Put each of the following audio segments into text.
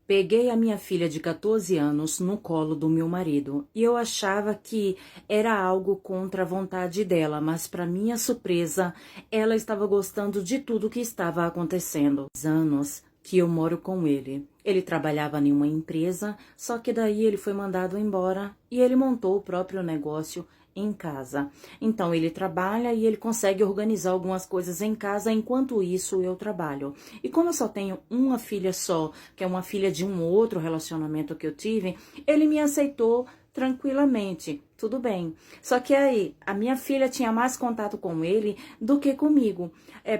Peguei a minha filha de 14 anos no colo do meu marido e eu achava que era algo contra a vontade dela, mas para minha surpresa, ela estava gostando de tudo que estava acontecendo. Anos que eu moro com ele. Ele trabalhava em uma empresa, só que daí ele foi mandado embora e ele montou o próprio negócio em casa. Então ele trabalha e ele consegue organizar algumas coisas em casa, enquanto isso eu trabalho. E como eu só tenho uma filha só, que é uma filha de um outro relacionamento que eu tive, ele me aceitou tranquilamente, tudo bem. Só que aí, a minha filha tinha mais contato com ele do que comigo.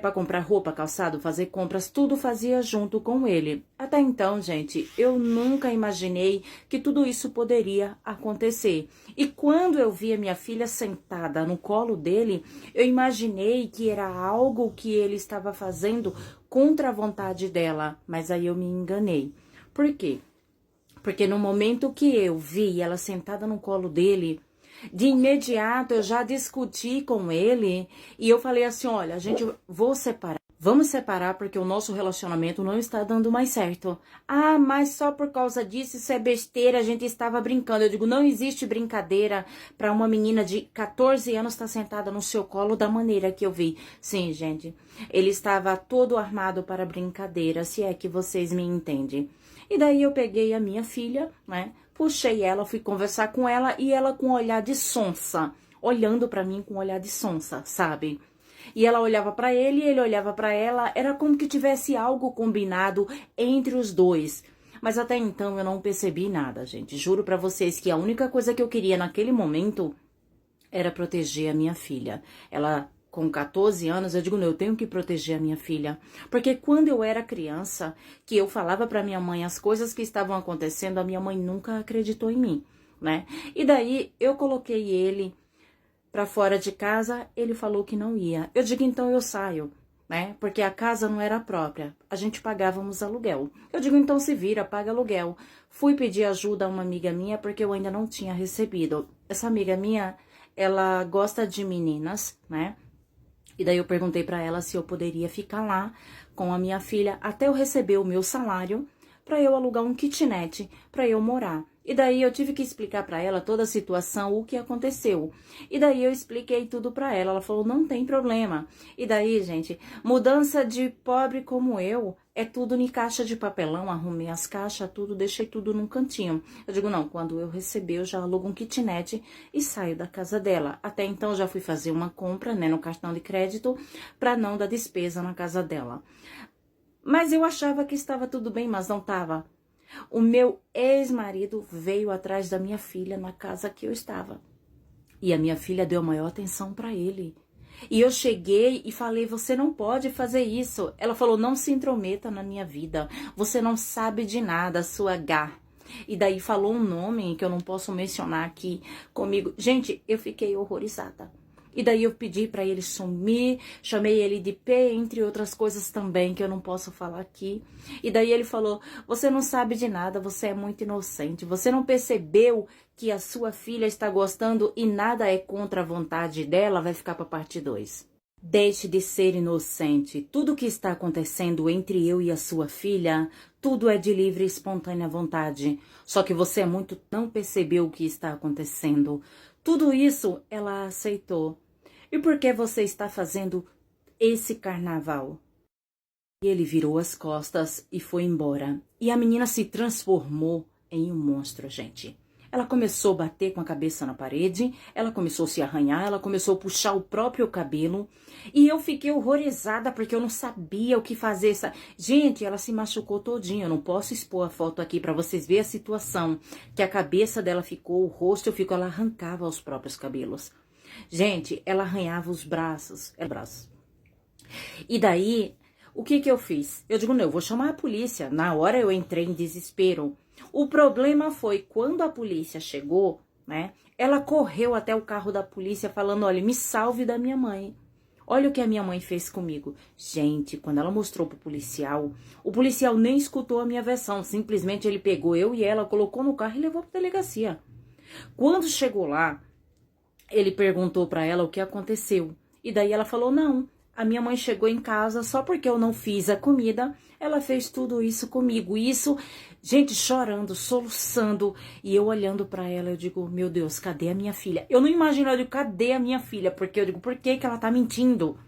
Para comprar roupa, calçado, fazer compras, tudo fazia junto com ele. Até então, gente, eu nunca imaginei que tudo isso poderia acontecer. E quando eu vi a minha filha sentada no colo dele, eu imaginei que era algo que ele estava fazendo contra a vontade dela, mas aí eu me enganei. Por quê? Porque no momento que eu vi ela sentada no colo dele, de imediato eu já discuti com ele e eu falei assim, olha, vou separar. Vamos separar porque o nosso relacionamento não está dando mais certo. Ah, mas só por causa disso, isso é besteira, a gente estava brincando. Eu digo, não existe brincadeira para uma menina de 14 anos estar sentada no seu colo da maneira que eu vi. Sim, gente, ele estava todo armado para brincadeira, se é que vocês me entendem. E daí eu peguei a minha filha, né, puxei ela, fui conversar com ela e ela com um olhar de sonsa, olhando para mim com um olhar de sonsa, sabe? E ela olhava para ele e ele olhava para ela, era como que tivesse algo combinado entre os dois. Mas até então eu não percebi nada, gente. Juro para vocês que a única coisa que eu queria naquele momento era proteger a minha filha. Ela, com 14 anos, eu digo, não, eu tenho que proteger a minha filha. Porque quando eu era criança, que eu falava para minha mãe as coisas que estavam acontecendo, a minha mãe nunca acreditou em mim, né? E daí eu coloquei ele para fora de casa, ele falou que não ia. Eu digo, então eu saio, né? Porque a casa não era própria, a gente pagávamos aluguel. Eu digo, então se vira, paga aluguel. Fui pedir ajuda a uma amiga minha, porque eu ainda não tinha recebido. Essa amiga minha, ela gosta de meninas, né? E daí eu perguntei para ela se eu poderia ficar lá com a minha filha até eu receber o meu salário, para eu alugar um kitnet para eu morar. E daí eu tive que explicar para ela toda a situação, o que aconteceu. E daí eu expliquei tudo para ela. Ela falou, não tem problema. E daí, gente, mudança de pobre como eu é tudo em caixa de papelão. Arrumei as caixas, tudo, deixei tudo num cantinho. Eu digo, não, quando eu receber, eu já alugo um kitnet e saio da casa dela. Até então, já fui fazer uma compra, né, no cartão de crédito, para não dar despesa na casa dela. Mas eu achava que estava tudo bem, mas não estava. O meu ex-marido veio atrás da minha filha na casa que eu estava. E a minha filha deu maior atenção para ele. E eu cheguei e falei, você não pode fazer isso. Ela falou, não se intrometa na minha vida. Você não sabe de nada, sua gá. E daí falou um nome que eu não posso mencionar aqui comigo. Gente, eu fiquei horrorizada. E daí eu pedi para ele sumir, chamei ele de P, entre outras coisas também que eu não posso falar aqui. E daí ele falou, você não sabe de nada, você é muito inocente, você não percebeu que a sua filha está gostando e nada é contra a vontade dela, vai ficar para parte 2. Deixe de ser inocente. Tudo que está acontecendo entre eu e a sua filha, tudo é de livre e espontânea vontade. Só que você não percebeu o que está acontecendo. Tudo isso ela aceitou. E por que você está fazendo esse carnaval? E ele virou as costas e foi embora. E a menina se transformou em um monstro, gente. Ela começou a bater com a cabeça na parede, ela começou a se arranhar, ela começou a puxar o próprio cabelo. E eu fiquei horrorizada porque eu não sabia o que fazer. Gente, ela se machucou todinha. Eu não posso expor a foto aqui para vocês verem a situação. Que a cabeça dela ficou, o rosto ficou, ela arrancava os próprios cabelos. Gente, ela arranhava os braços. E daí, o que eu fiz? Eu digo, não, eu vou chamar a polícia. Na hora eu entrei em desespero. O problema foi quando a polícia chegou, né? Ela correu até o carro da polícia falando, olha, me salve da minha mãe. Olha o que a minha mãe fez comigo. Gente, quando ela mostrou pro policial, o policial nem escutou a minha versão. Simplesmente ele pegou eu e ela, colocou no carro e levou pra delegacia. Quando chegou lá, ele perguntou pra ela o que aconteceu. E daí ela falou, não, A minha mãe chegou em casa só porque eu não fiz a comida, ela fez tudo isso comigo. Isso, gente, chorando, soluçando, e eu olhando pra ela, eu digo, meu Deus, cadê a minha filha? Eu não imagino, eu digo, cadê a minha filha? Porque eu digo, por que que ela tá mentindo?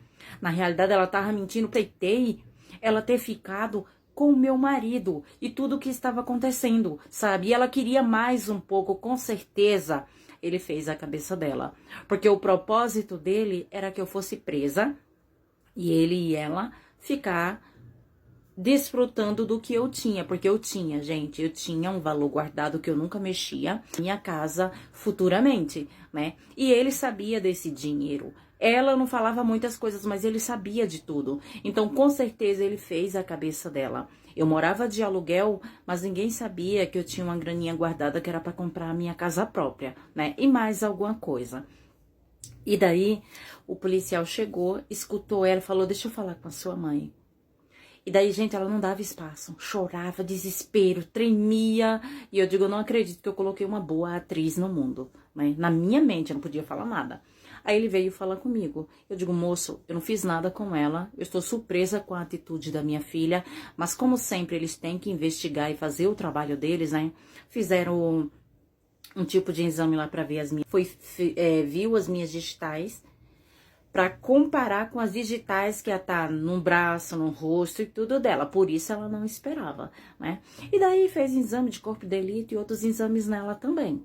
Na realidade, ela tava mentindo, pleitei ela ter ficado com o meu marido e tudo o que estava acontecendo, sabe? E ela queria mais um pouco, com certeza. Ele fez a cabeça dela, porque o propósito dele era que eu fosse presa e ele e ela ficar desfrutando do que eu tinha, porque eu tinha, gente, eu tinha um valor guardado que eu nunca mexia, minha casa futuramente, né? E ele sabia desse dinheiro. Ela não falava muitas coisas, mas ele sabia de tudo. Então, com certeza, ele fez a cabeça dela. Eu morava de aluguel, mas ninguém sabia que eu tinha uma graninha guardada que era para comprar a minha casa própria, né? E mais alguma coisa. E daí, o policial chegou, escutou ela e falou, deixa eu falar com a sua mãe. E daí, gente, ela não dava espaço, chorava, desespero, tremia. E eu digo, eu não acredito que eu coloquei uma boa atriz no mundo, né? Na minha mente, eu não podia falar nada. Aí ele veio falar comigo. Eu digo, moço, eu não fiz nada com ela, eu estou surpresa com a atitude da minha filha, mas como sempre eles têm que investigar e fazer o trabalho deles, né? Fizeram um tipo de exame lá pra ver as minhas... viu as minhas digitais, para comparar com as digitais que ia estar no braço, no rosto e tudo dela. Por isso ela não esperava, né? E daí fez exame de corpo de delito e outros exames nela também.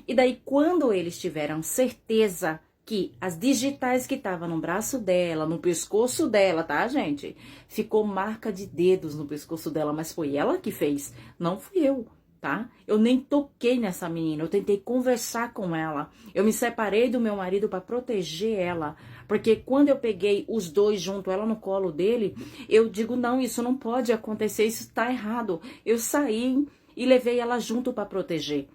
E daí quando eles tiveram certeza que as digitais que estavam no braço dela, no pescoço dela, tá, gente? Ficou marca de dedos no pescoço dela, mas foi ela que fez, não fui eu. Tá? Eu nem toquei nessa menina, eu tentei conversar com ela. Eu me separei do meu marido para proteger ela, porque quando eu peguei os dois junto, ela no colo dele, eu digo, não, isso não pode acontecer, isso tá errado. Eu saí e levei ela junto para proteger.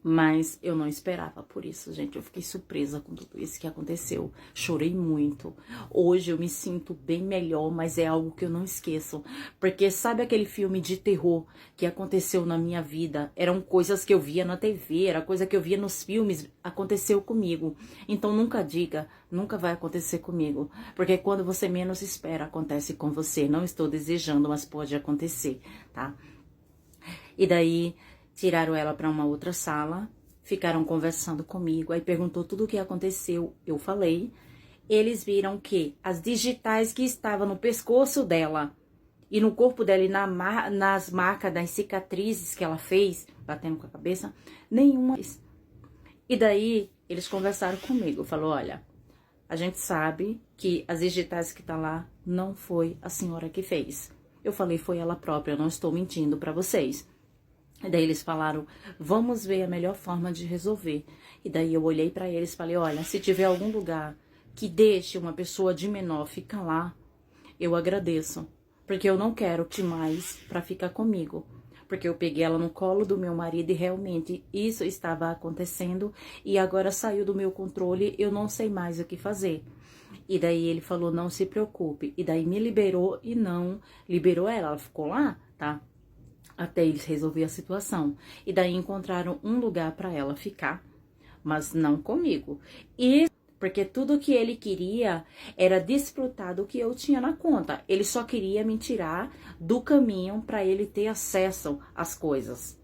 Mas eu não esperava por isso, gente. Eu fiquei surpresa com tudo isso que aconteceu. Chorei muito. Hoje eu me sinto bem melhor, mas é algo que eu não esqueço. Porque sabe aquele filme de terror que aconteceu na minha vida? Eram coisas que eu via na TV, era coisa que eu via nos filmes, aconteceu comigo. Então nunca diga, nunca vai acontecer comigo. Porque quando você menos espera, acontece com você. Não estou desejando, mas pode acontecer, tá? E daí... tiraram ela para uma outra sala, ficaram conversando comigo, aí perguntou tudo o que aconteceu, eu falei. Eles viram que as digitais que estavam no pescoço dela e no corpo dela e nas marcas das cicatrizes que ela fez, batendo com a cabeça, nenhuma. E daí eles conversaram comigo, falou, olha, a gente sabe que as digitais que tá lá não foi a senhora que fez. Eu falei, foi ela própria, eu não estou mentindo para vocês. E daí eles falaram, vamos ver a melhor forma de resolver. E daí eu olhei pra eles e falei, olha, se tiver algum lugar que deixe uma pessoa de menor ficar lá, eu agradeço. Porque eu não quero mais pra ficar comigo. Porque eu peguei ela no colo do meu marido e realmente isso estava acontecendo. E agora saiu do meu controle, eu não sei mais o que fazer. E daí ele falou, não se preocupe. E daí me liberou e não liberou ela, ela ficou lá, tá? Até eles resolverem a situação. E daí encontraram um lugar para ela ficar, mas não comigo. E porque tudo que ele queria era desfrutar do que eu tinha na conta. Ele só queria me tirar do caminho para ele ter acesso às coisas.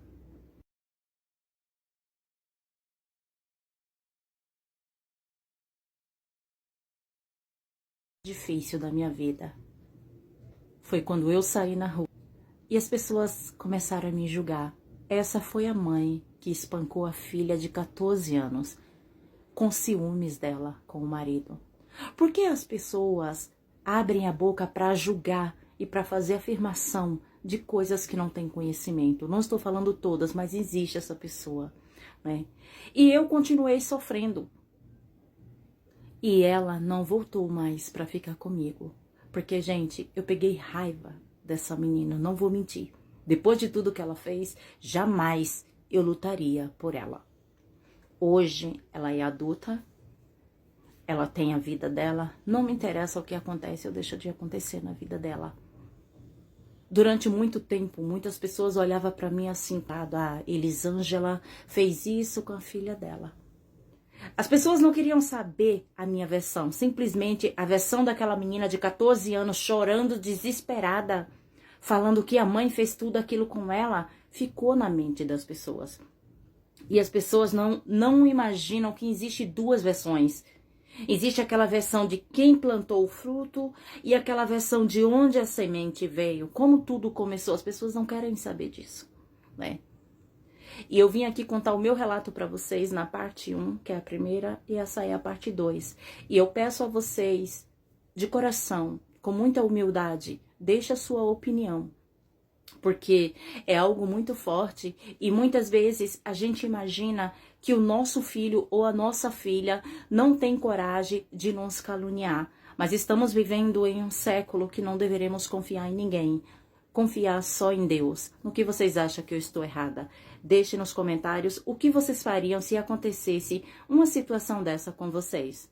Difícil da minha vida foi quando eu saí na rua e as pessoas começaram a me julgar. Essa foi a mãe que espancou a filha de 14 anos, com ciúmes dela com o marido. Por que as pessoas abrem a boca para julgar e para fazer afirmação de coisas que não têm conhecimento? Não estou falando todas, mas existe essa pessoa, né? E eu continuei sofrendo. E ela não voltou mais para ficar comigo. Porque, gente, eu peguei raiva dessa menina, não vou mentir. Depois de tudo que ela fez, jamais eu lutaria por ela. Hoje, ela é adulta, ela tem a vida dela, não me interessa o que acontece, eu deixo de acontecer na vida dela. Durante muito tempo, muitas pessoas olhavam para mim assim, Elisângela fez isso com a filha dela. As pessoas não queriam saber a minha versão, simplesmente a versão daquela menina de 14 anos chorando desesperada, falando que a mãe fez tudo aquilo com ela, ficou na mente das pessoas. E as pessoas não imaginam que existe duas versões. Existe aquela versão de quem plantou o fruto e aquela versão de onde a semente veio, como tudo começou. As pessoas não querem saber disso, né? E eu vim aqui contar o meu relato para vocês na parte 1, que é a primeira, e essa é a parte 2. E eu peço a vocês, de coração, com muita humildade, deixe a sua opinião. Porque é algo muito forte e muitas vezes a gente imagina que o nosso filho ou a nossa filha não tem coragem de nos caluniar. Mas estamos vivendo em um século que não deveremos confiar em ninguém. Confiar só em Deus. No que vocês acham que eu estou errada? Deixe nos comentários o que vocês fariam se acontecesse uma situação dessa com vocês.